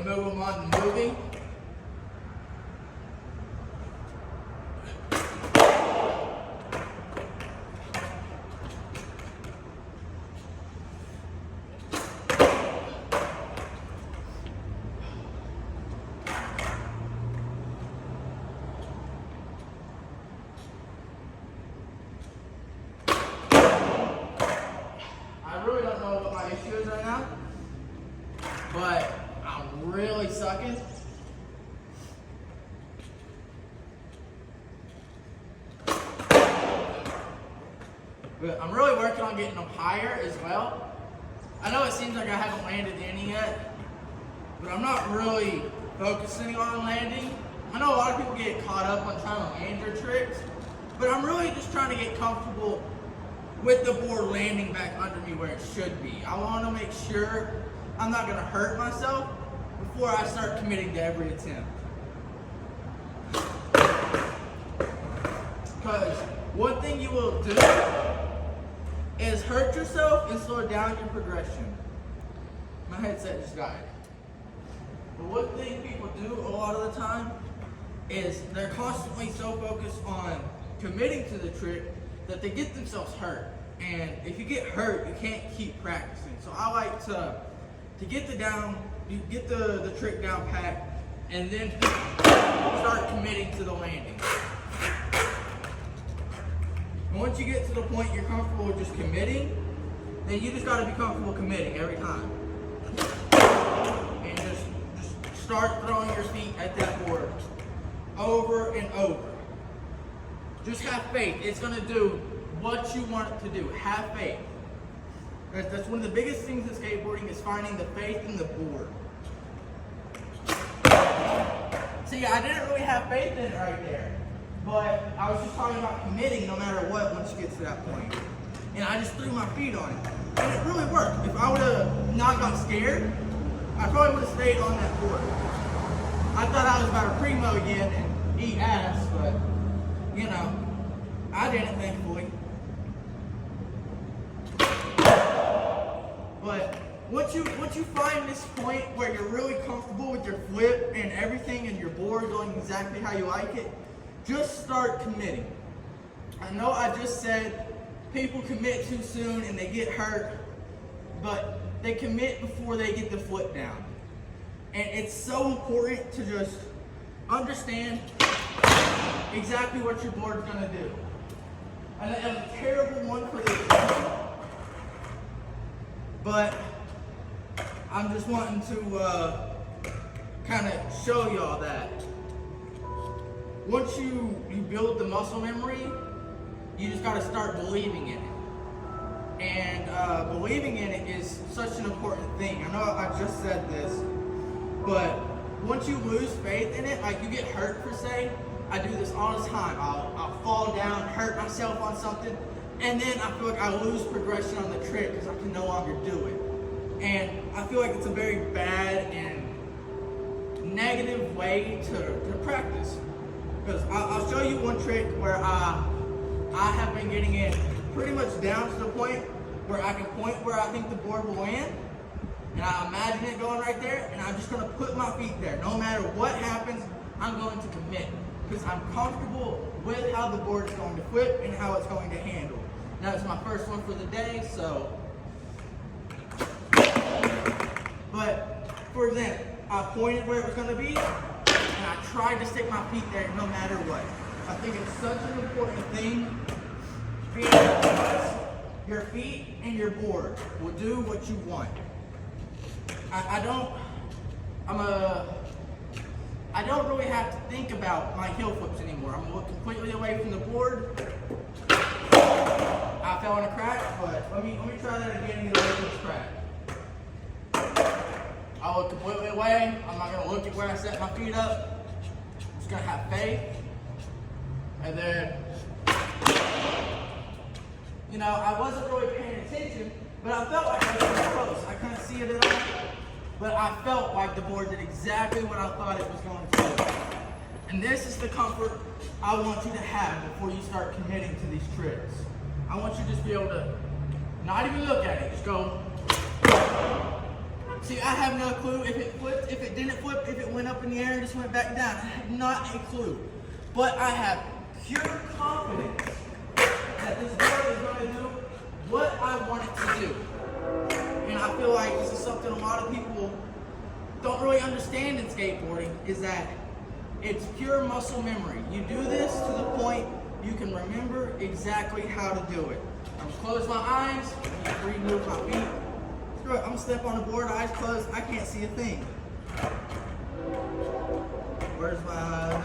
move them on the movie. I really don't know what my issue is right now, but I'm really sucking. But I'm really working on getting them higher as well. I know it seems like I haven't landed any yet, but I'm not really focusing on landing. I know a lot of people get caught up on trying to land their tricks, but I'm really just trying to get comfortable with the board landing back under me where it should be. I want to make sure I'm not going to hurt myself before I start committing to every attempt. Because one thing you will do is hurt yourself and slow down your progression. My headset just died. But one thing people do a lot of the time is they're constantly so focused on committing to the trick that they get themselves hurt. And if you get hurt, you can't keep practicing. So I like to get the trick down pat and then start committing to the landing. And once you get to the point you're comfortable with just committing, then you just gotta be comfortable committing every time. And just start throwing your feet at that board over and over. Just have faith. It's going to do what you want it to do. Have faith. That's one of the biggest things in skateboarding is finding the faith in the board. See, I didn't really have faith in it right there. But I was just talking about committing no matter what once you get to that point. And I just threw my feet on it. And it really worked. If I would have not got scared, I probably would have stayed on that board. I thought I was about to primo again and eat ass, but you know, I didn't, thankfully. But once you find this point where you're really comfortable with your flip and everything and your board going exactly how you like it, just start committing. I know I just said people commit too soon and they get hurt, but they commit before they get the flip down. And it's so important to just understand exactly what your board's gonna do. And that was a terrible one for the example, but I'm just wanting to kind of show y'all that once you build the muscle memory, you just gotta start believing in it. And believing in it is such an important thing. I know I just said this, but once you lose faith in it, like you get hurt per se, I do this all the time. I'll fall down, hurt myself on something, and then I feel like I lose progression on the trick because I can no longer do it. And I feel like it's a very bad and negative way to practice. Because I'll show you one trick where I have been getting it pretty much down to the point where I can point where I think the board will land, and I imagine it going right there, and I'm just going to put my feet there. No matter what happens, I'm going to commit. Because I'm comfortable with how the board is going to flip and how it's going to handle. Now it's my first one for the day, so. But for example, I pointed where it was going to be, and I tried to stick my feet there no matter what. I think it's such an important thing, because your feet and your board will do what you want. I don't really have to think about my heel flips anymore. I'm gonna look completely away from the board. I fell in a crack, but let me try that again and get away from this crack. I'll look completely away. I'm not gonna look at where I set my feet up. I'm just gonna have faith. And then, you know, I wasn't really paying attention, but I felt like I was pretty close. I couldn't see it at all. But I felt like the board did exactly what I thought it was going to do. And this is the comfort I want you to have before you start committing to these tricks. I want you to just be able to not even look at it, just go. See, I have no clue if it flipped, if it didn't flip, if it went up in the air and just went back down. I have not a clue. But I have pure confidence that this board is going to do what I want it to do. And I feel like this is something a lot of people don't really understand in skateboarding, is that it's pure muscle memory. You do this to the point you can remember exactly how to do it. I'm gonna close my eyes, free move my feet. Screw it, I'm gonna step on the board, eyes closed, I can't see a thing. Where's my